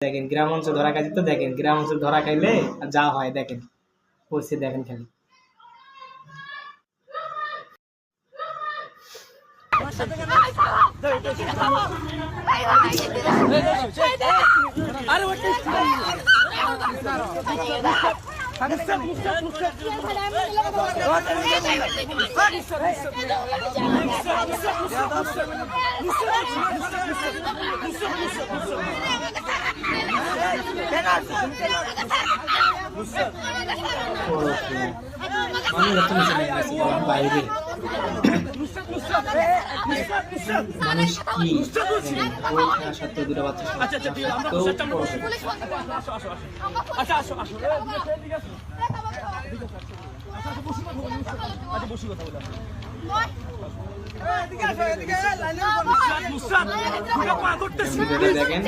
দেখেন গ্রাম অঞ্চল ধরা খাইছে তো, দেখেন গ্রাম অঞ্চল ধরা খাইলে যা হয় দেখেন করছে, দেখেন খালি বাইরে মানুষ কি সত্য দুটো বাচ্চা দেখেন